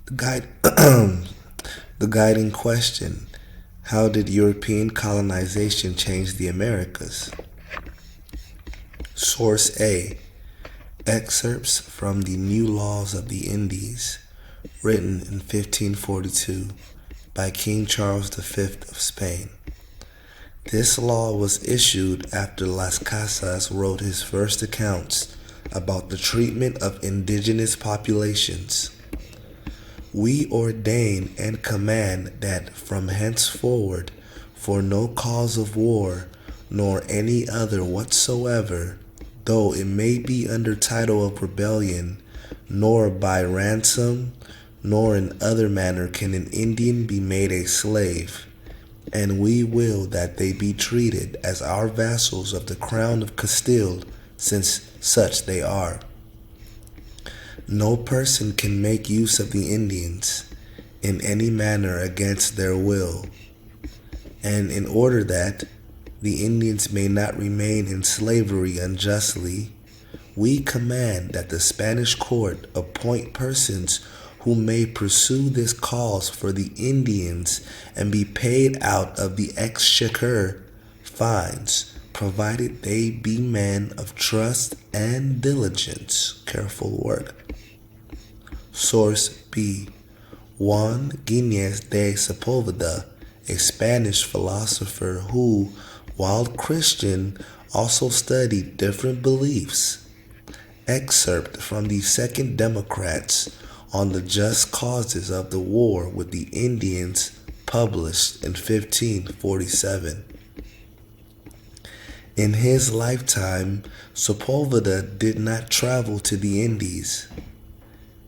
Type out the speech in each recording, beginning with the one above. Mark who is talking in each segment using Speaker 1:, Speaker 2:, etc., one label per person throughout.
Speaker 1: The guide, the guiding question: how did European colonization change the Americas? Source A: excerpts from the New Laws of the Indies, written in 1542 by King Charles V of Spain. This law was issued after Las Casas wrote his first accounts about the treatment of indigenous populations. We ordain and command that from henceforward, for no cause of war, nor any other whatsoever, though it may be under title of rebellion, nor by ransom, nor in other manner can an Indian be made a slave, and we will that they be treated as our vassals of the crown of Castile, since such they are. No person can make use of the Indians in any manner against their will, and in order that the Indians may not remain in slavery unjustly, we command that the Spanish court appoint persons who may pursue this cause for the Indians and be paid out of the exchequer fines, provided they be men of trust and diligence, careful work. Source B: Juan Guinez de Sepúlveda, a Spanish philosopher who, while Christian, also studied different beliefs. Excerpt from the Second Democrats on the Just Causes of the War with the Indians, published in 1547. In his lifetime, Sepúlveda did not travel to the Indies.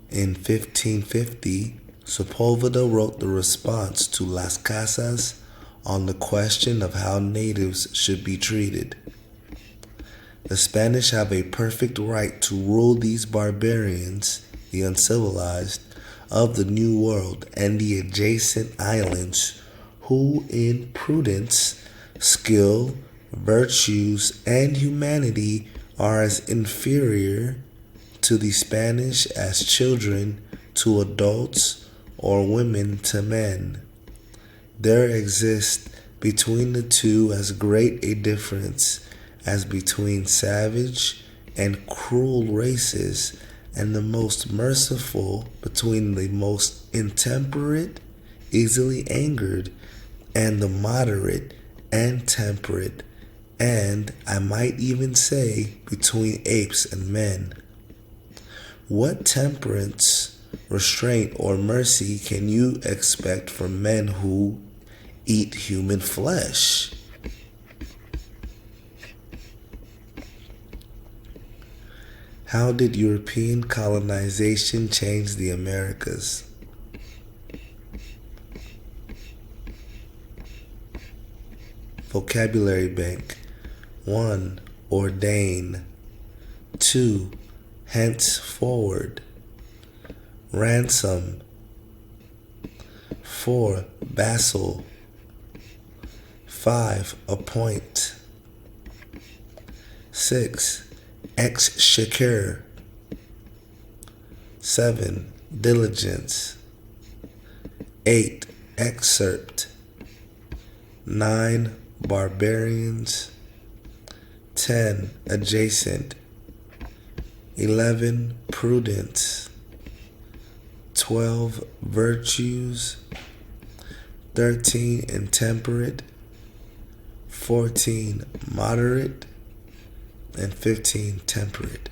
Speaker 1: In 1550, Sepúlveda wrote the response to Las Casas on the question of how natives should be treated. The Spanish have a perfect right to rule these barbarians, the uncivilized, of the New World and the adjacent islands, who in prudence, skill, virtues, and humanity are as inferior to the Spanish as children to adults or women to men. There exists between the two as great a difference as between savage and cruel races, and the most merciful between the most intemperate, easily angered, and the moderate and temperate, and I might even say between apes and men. What temperance, restraint, or mercy can you expect from men who eat human flesh? How did European colonization change the Americas? Vocabulary Bank. 1. Ordain. 2. Henceforward. Ransom. 4. Vassal. 5. Appoint. 6. Exchequer. 7. Diligence. 8. Excerpt. 9. Barbarians. 10. Adjacent. 11. Prudence. 12. Virtues. 13. Intemperate. 14. Moderate. And 15. Temperate.